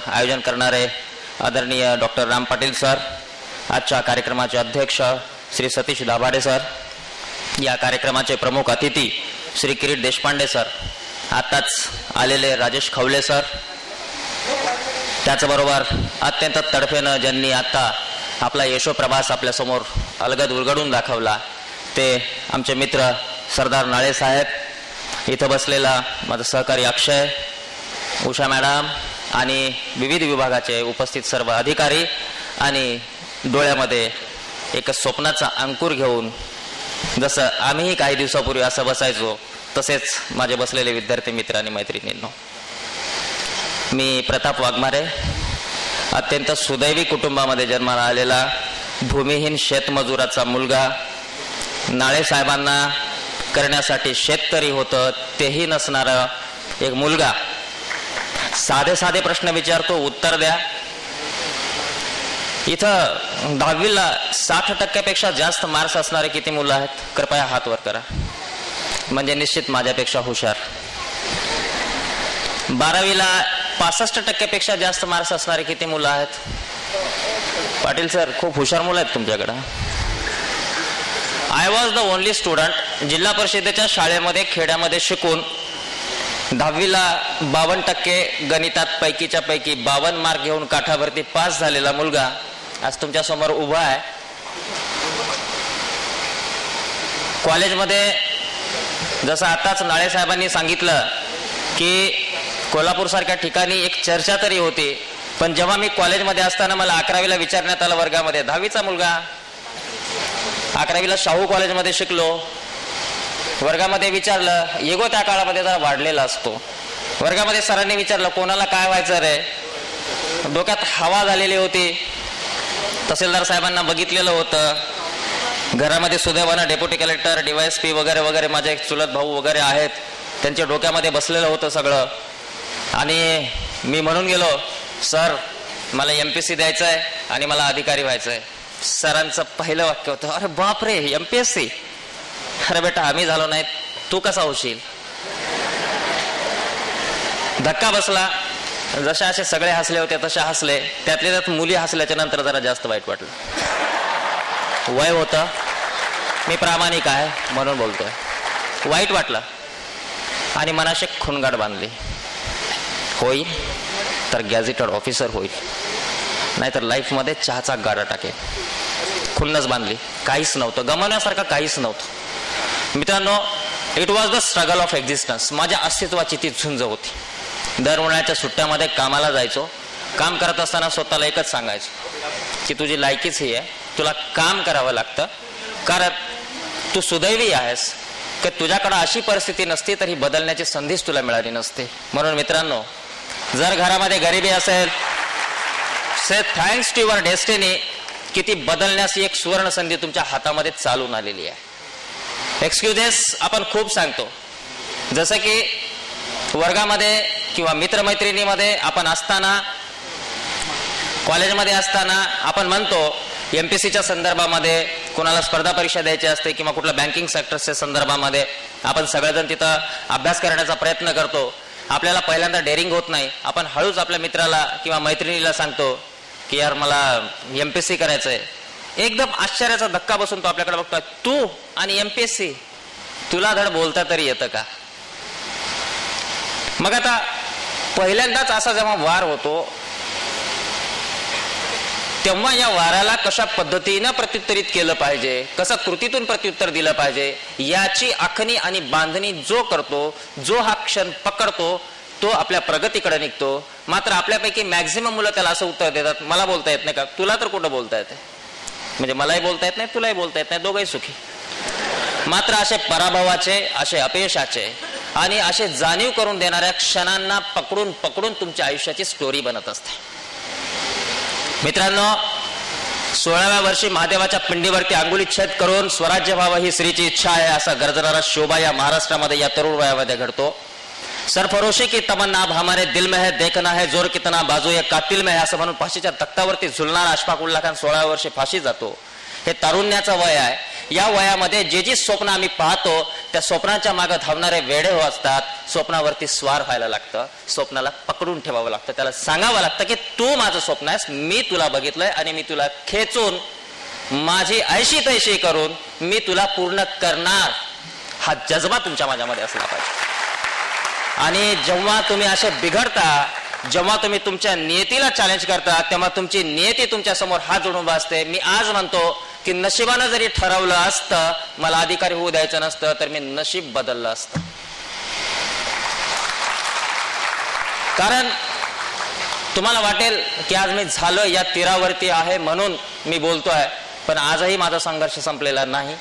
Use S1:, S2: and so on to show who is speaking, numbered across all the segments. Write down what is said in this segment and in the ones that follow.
S1: आयोजन करणारे आदरणीय डॉक्टर राम पाटील सर, आजच्या कार्यक्रमाचे अध्यक्ष श्री सतीश दाभाडे सर, या कार्यक्रमाचे प्रमुख अतिथी श्री किरीट देशपांडे सर, आताच आलेले राजेश खवले सर, त्याचबरोबर अत्यंत तडफेनं ज्यांनी आता आपला यशोप्रभास आपल्यासमोर अलगद उलगडून दाखवला ते आमचे मित्र सरदार नाळे साहेब, इथं बसलेला माझा सहकारी अक्षय, उषा मॅडम आणि विविध विभागाचे उपस्थित सर्व अधिकारी, आणि डोळ्यामध्ये एक स्वप्नाचा अंकुर घेऊन जसं आम्हीही काही दिवसापूर्वी असं बसायचो तसेच माझे बसलेले विद्यार्थी मित्र आणि मैत्रिणींनो, मी प्रताप वाघमारे, अत्यंत सुदैवी कुटुंबामध्ये जन्माला आलेला भूमिहीन शेतमजुराचा मुलगा, नाळे साहेबांना करण्यासाठी शेतकरी होतं तेही नसणारा एक मुलगा, साधे साधे प्रश्न विचारतो उत्तर द्या. इथं 10वीला 60% जास्त मार्क्स असणारे किती मुलं आहेत? कृपया हात वर करा, म्हणजे निश्चित माझ्यापेक्षा हुशार. 12वीला 65% जास्त मार्क्स असणारे किती मुलं आहेत? पाटील सर, खूप हुशार मुलं आहेत तुमच्याकडं. I was the only student, जिल्हा परिषदेच्या शाळेमध्ये खेड्यामध्ये शिकून 10वीला 52% गणितात पैकीच्या पैकी 52 मार्क घेऊन काठावरती पास झालेला मुलगा आज तुमच्या समोर उभा आहे. कॉलेजमध्ये जसं आताच नाळे साहेबांनी सांगितलं की कोल्हापूर सारख्या ठिकाणी एक चर्चा तरी होती, पण जेव्हा मी कॉलेजमध्ये असताना मला 11वीला विचारण्यात आलं वर्गामध्ये, 10वीचा मुलगा, 11वीला शाहू कॉलेजमध्ये शिकलो, वर्गामध्ये विचारलं, इगो त्या काळामध्ये जरा वाढलेला असतो, वर्गामध्ये सरांनी विचारलं कोणाला काय व्हायचं रे, डोक्यात हवा झालेली होती. तहसीलदार साहेबांना बघितलेलं होतं, घरामध्ये सुदैवानं डेप्युटी कलेक्टर, DYSP वगैरे वगैरे माझे एक चुलत भाऊ वगैरे आहेत, त्यांच्या डोक्यामध्ये बसलेलं होतं सगळं. आणि मी म्हणून गेलो, सर मला MPSC द्यायचं आहे आणि मला अधिकारी व्हायचं आहे. सरांचं पहिलं वाक्य होतं, अरे बापरे MPSC, अरे बेटा आम्ही झालो नाही, तू कसा होशील? धक्का बसला. जसे असे सगळे हसले होते तसे हसले, त्यातले त्यात मुली हसल्याच्या नंतर जरा जास्त वाईट वाटलं. वय होतं, मी प्रामाणिक आहे म्हणून बोलतोय, वाईट वाटलं आणि मनाशी खुणगाठ बांधली. होईल तर गॅझेटेड ऑफिसर होईल, नाहीतर लाईफमध्ये चहाचा गाडा टाकेल. खुन्नस बांधली, काहीच नव्हतं गमावण्यासारखं, काहीच नव्हतं. मित्रांनो, it was the struggle of existence. माझ्या अस्तित्वाची ती झुंज होती. दर उन्हाळ्याच्या सुट्ट्यामध्ये कामाला जायचो. काम करत असताना स्वतःला एकच सांगायचं की तुझी लायकीच ही आहे, तुला काम करावं लागतं, कारण तू सुदैवी आहेस की तुझ्याकडे अशी परिस्थिती नसती तर ही बदलण्याची संधीच तुला मिळाली नसते. म्हणून मित्रांनो, जर घरामध्ये गरिबी असेल, से थँक्स टू युअर डेस्टिनी की ती बदलण्याची एक सुवर्ण संधी तुमच्या हातामध्ये चालून आलेली आहे. एक्सक्युजेस आपण खूप सांगतो, जसं की वर्गामध्ये किंवा मित्रमैत्रिणीमध्ये आपण असताना, कॉलेजमध्ये असताना आपण म्हणतो MPSCच्या संदर्भामध्ये, कोणाला स्पर्धा परीक्षा द्यायची असते किंवा कुठल्या बँकिंग सेक्टरच्या संदर्भामध्ये आपण सगळेजण तिथं अभ्यास करण्याचा प्रयत्न करतो. आपल्याला पहिल्यांदा डेअरिंग होत नाही, आपण हळूच आपल्या मित्राला किंवा मैत्रिणीला सांगतो की यार मला MPSC करायचंय. एकदम आश्चर्याचा धक्का बसून तो आपल्याकडे बघतो, तू आणि MPSC, तुला धड बोलता तरी येतं का? मग आता पहिल्यांदाच असा जेव्हा वार होतो तेव्हा या वाराला कशा पद्धतीनं प्रत्युत्तरित केलं पाहिजे, कसं कृतीतून प्रत्युत्तर दिलं पाहिजे, याची आखणी आणि बांधणी जो करतो, जो हा क्षण पकडतो, तो आपल्या प्रगतीकडे निघतो. मात्र आपल्यापैकी मॅक्झिमम मुलं त्याला असं उत्तर देतात, मला बोलता येत नाही का? तुला तर कुठं बोलता येते, म्हणजे मलाही बोलता येत नाही, तुलाही बोलता येत नाही, दोघंही सुखी. मात्र असे पराभवाचे, असे अपयशाचे आणि असे जाणीव करून देणाऱ्या क्षणांना पकडून पकडून तुमच्या आयुष्याची स्टोरी बनत असते. मित्रांनो, 16व्या वर्षी महादेवाच्या पिंडीवरती अंगुली छेद करून स्वराज्य व्हावं ही स्त्रीची इच्छा आहे असा गरजणारा शोभा या महाराष्ट्रामध्ये या तरुण वयामध्ये घडतो. सरफरोशी की तमन्ना अब हमारे दिल में है, देखना है जोर कितना बाजू या कातिल में है असं म्हणून फाशीच्या तख्तावरती झुलणारा अशफाक उल्ला खान 16व्या वर्षी फाशी जातो. हे तारुण्याचं वय आहे. या वयामध्ये जे जी स्वप्न आम्ही पाहतो त्या स्वप्नाच्या मागे धावणारे वेडे हो असतात. स्वप्नावरती स्वार व्हायला लागतं, स्वप्नाला पकडून ठेवावं लागतं, त्याला सांगावं लागतं की तू माझं स्वप्न आहेस, मी तुला बघितलंय आणि मी तुला खेचून माझी ऐशी तैशी करून मी तुला पूर्ण करणार. हा जज्बा तुमच्या माझ्यामध्ये असला पाहिजे. आणि जेव्हा तुम्ही असे बिघडता, जेव्हा तुम्ही तुमच्या नियतीला चॅलेंज करता, तेव्हा तुमची नियती तुमच्या समोर हात जोडून बसते. मी आज म्हणतो की नशिबानं जरी ठरवलं असतं मला अधिकारी होऊ द्यायचं नसतं तर मी नशीब बदललं असतं. कारण तुम्हाला वाटेल की आज मी झालो या तीरावरती आहे म्हणून मी बोलतोय, पण आजही माझा संघर्ष संपलेला नाही.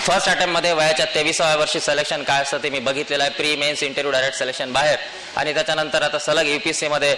S1: फर्स्ट अटेम्प्ट मध्ये वयाच्या 23व्या वर्षी सिलेक्शन काय असतं ते मी बघितलेलं आहे. Pre mains interview direct selection बाहेर, आणि त्याच्यानंतर आता सलग UPSC मध्ये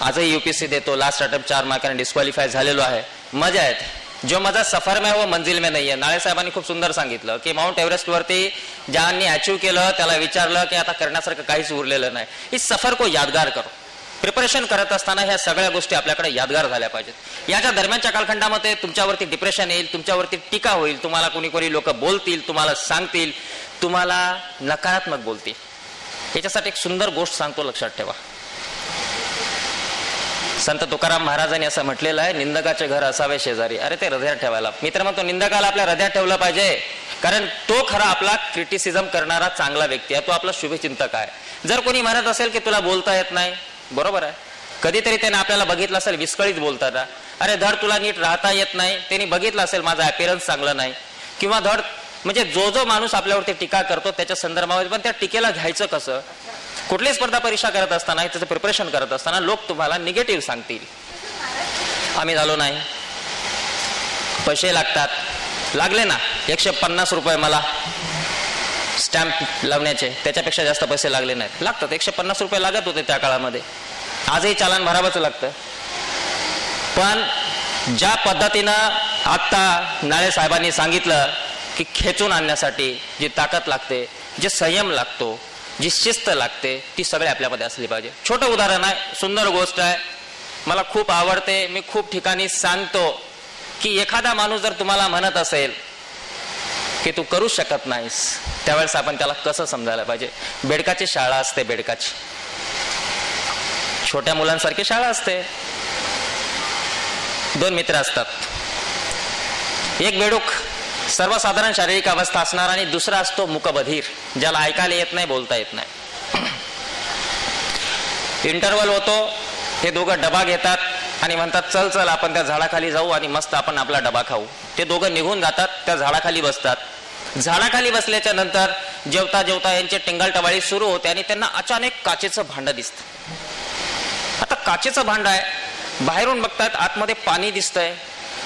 S1: आजही UPSC देतो. लास्ट अटेम्प्ट 4 मार्काने डिस्क्वालिफाय झालेलो आहे. मजा येते. जो मजा सफर में हो मंजिल में नाही आहे. नाळे साहेबांनी खूप सुंदर सांगितलं की माउंट एव्हरेस्ट वरती ज्यांनी अचीव्ह केलं त्याला विचारलं की आता करण्यासारखं काहीच उरलेलं नाही. ही सफर को यादगार करो. प्रिपरेशन करत असताना ह्या सगळ्या गोष्टी आपल्याकडे यादगार झाल्या पाहिजेत. याच्या दरम्यानच्या कालखंडामध्ये तुमच्यावरती डिप्रेशन येईल, तुमच्यावरती टीका होईल, तुम्हाला कोणी लोक बोलतील, तुम्हाला सांगतील, तुम्हाला नकारात्मक बोलतील. याच्यासाठी एक सुंदर गोष्ट सांगतो, लक्षात ठेवा. संत तुकाराम महाराजांनी असं म्हटलेलं आहे, निंदकाचे घर असावे शेजारी. अरे ते हृदयात ठेवायला. मित्र म्हणतो निंदकाला आपल्या हृदयात ठेवलं पाहिजे, कारण तो खरा आपला क्रिटिसिझम करणारा चांगला व्यक्ती आहे, तो आपला शुभचिंतक आहे. जर कोणी म्हणत असेल की तुला बोलता येत नाही, बरोबर आहे. कधीतरी त्याने आपल्याला बघितलं असेल विस्कळीत बोलताना, अरे धड तुला नीट राहता येत नाही, त्यांनी बघितलं असेल माझा अपीअरन्स चांगला नाही, किंवा धड म्हणजे जो माणूस आपल्यावरती टीका करतो त्याच्या संदर्भामध्ये पण त्या टीकेला घ्यायचं कसं. कुठली स्पर्धा परीक्षा करत असताना, त्याचं प्रिपरेशन करत असताना लोक तुम्हाला निगेटिव्ह सांगतील. आम्ही झालो नाही, पैसे लागतात, लागले ना 150 रुपये मला स्टॅम्प लावण्याचे, त्याच्यापेक्षा जास्त पैसे लागले नाहीत. लागतात 150 रुपये लागत होते त्या काळामध्ये. आजही चालान भरावंच लागतं. पण ज्या पद्धतीनं आता नाळे साहेबांनी सांगितलं की खेचून आणण्यासाठी जी ताकद लागते, जे संयम लागतो, जी शिस्त लागते, ती सगळे आपल्यामध्ये असली पाहिजे. छोटं उदाहरण आहे, सुंदर गोष्ट आहे, मला खूप आवडते. मी खूप ठिकाणी सांगतो की एखादा माणूस जर तुम्हाला म्हणत असेल की तू करू शकत नाहीस, त्यावेळेस आपण त्याला कसं समजायला पाहिजे. बेडकाची शाळा असते, बेडकाची छोट्या मुलांसारखी शाळा असते. 2 मित्र असतात. एक बेडूक सर्वसाधारण शारीरिक अवस्था असणार आणि दुसरा असतो मूकबधीर, ज्याला ऐकायला येत नाही, बोलता येत नाही. इंटरव्हल होतो, हे दोघं डबा घेतात आणि म्हणतात चल चल आपण त्या झाडाखाली जाऊ आणि मस्त आपण आपला डबा खाऊ. ते दोघं निघून जातात, त्या झाडाखाली बसतात. झाडाखाली बसल्याच्या नंतर जेवता जेवता यांची टिंगलटवाळी सुरू होते आणि त्यांना अचानक काचेचं भांड दिसतं. आता काचेचं भांड आहे, बाहेरून बघतात आतमध्ये पाणी दिसतंय,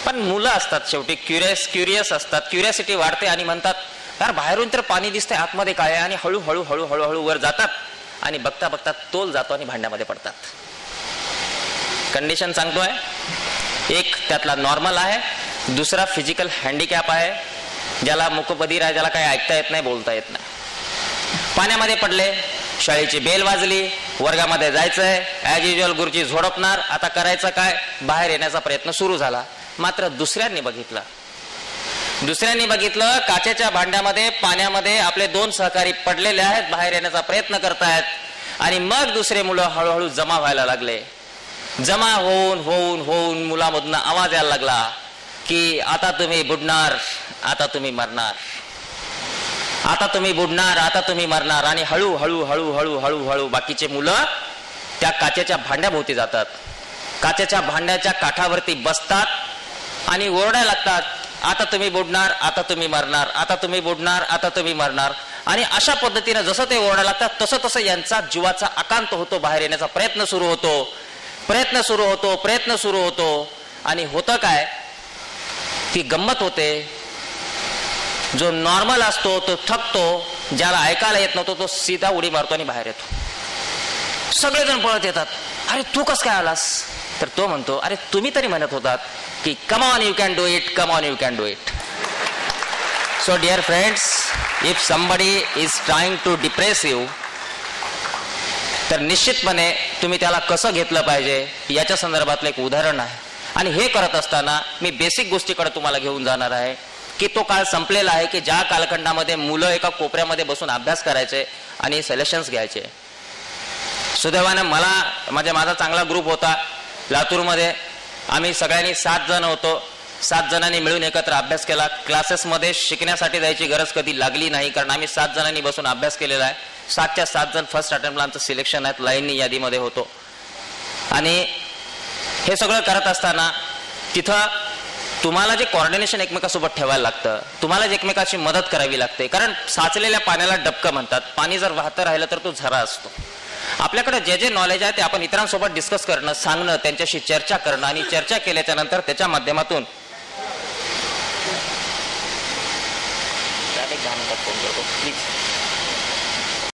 S1: पण मुलं असतात शेवटी क्युरियस असतात. क्युरियोसिटी वाढते आणि म्हणतात यार बाहेरून तर पाणी दिसतंय, आतमध्ये काय आहे, आणि हळूहळू हळूहळू वर जातात आणि बघता बघता तोल जातो आणि भांड्यामध्ये पडतात. कंडिशन सांगतोय, एक त्यातला नॉर्मल आहे, दुसरा फिजिकल हँडिकॅप आहे, ज्याला मूकबधीर आहे, ज्याला काही ऐकता येत नाही, बोलता येत नाही. पाण्यामध्ये पडले, शाळेची बेल वाजली, वर्गामध्ये जायचंय, ऍज युज्युअल गुरुजी झोडपणार. आता करायचं काय, बाहेर येण्याचा प्रयत्न सुरू झाला. मात्र दुसऱ्यांनी बघितलं काचेच्या भांड्यामध्ये पाण्यामध्ये आपले 2 सहकारी पडलेले आहेत, बाहेर येण्याचा प्रयत्न करतायत. आणि मग दुसरे मुलं हळूहळू जमा व्हायला लागले. जमा होऊन मुलामधून आवाज यायला लागला की आता तुम्ही बुडणार, आता तुम्ही मरणार, आता तुम्ही बुडणार, आता तुम्ही मरणार. आणि हळूहळू बाकीचे मुलं त्या काचेच्या भांड्याभोवती जातात, काचेच्या भांड्याच्या काठावरती बसतात आणि ओरडायला लागतात, आता तुम्ही बुडणार, आता तुम्ही मरणार, आता तुम्ही बुडणार, आता तुम्ही मरणार. आणि अशा पद्धतीने जसं ते ओरडायला लागतात तसं तसं यांचा जीवाचा आकांत होतो, बाहेर येण्याचा प्रयत्न सुरू होतो. आणि होतं काय, ती गंमत होते. जो नॉर्मल असतो तो थकतो, ज्याला ऐकायला येत नव्हतो तो सीधा उडी मारतो आणि बाहेर येतो. सगळेजण पळत येतात, अरे तू कस काय आलास. तर तो म्हणतो, अरे तुम्ही तरी म्हणत होतात की come on you can do it, come on you can do it. So dear friends, if somebody is trying to depress you, तर निश्चितपणे तुम्ही त्याला कसं घेतलं पाहिजे याच्या संदर्भातलं एक उदाहरण आहे. आणि हे करत असताना मी बेसिक गोष्टीकडे तुम्हाला घेऊन जाणार आहे. की तो काळ संपलेला आहे की ज्या कालखंडामध्ये मुलं एका कोपऱ्यामध्ये बसून अभ्यास करायचे आणि सजेशन्स घ्यायचे. सुदैवाने माझा चांगला ग्रुप होता लातूरमध्ये. आम्ही सगळ्यांनी 7 जण होतो. 7 जणांनी मिळून एकत्र अभ्यास केला. क्लासेसमध्ये शिकण्यासाठी जायची गरज कधी लागली नाही, कारण आम्ही 7 जणांनी बसून अभ्यास केलेला आहे. 7च्या 7 जण फर्स्ट अटेम्प्टला आमचं सिलेक्शन आहे, लाईननी यादीमध्ये होतो. आणि हे सगळं करत असताना तिथं तुम्हाला जे कॉर्डिनेशन एकमेकासोबत ठेवायला लागतं, तुम्हाला एकमेकाची मदत करावी लागते. कारण साचलेल्या पाण्याला डबकं म्हणतात. पाणी जर वाहतं राहिलं तर तो झरा असतो. आपल्याकडे जे जे नॉलेज आहे ते आपण इतरांसोबत डिस्कस करणं, सांगणं, त्यांच्याशी चर्चा करणं आणि चर्चा केल्याच्या नंतर त्याच्या माध्यमातून प्लीज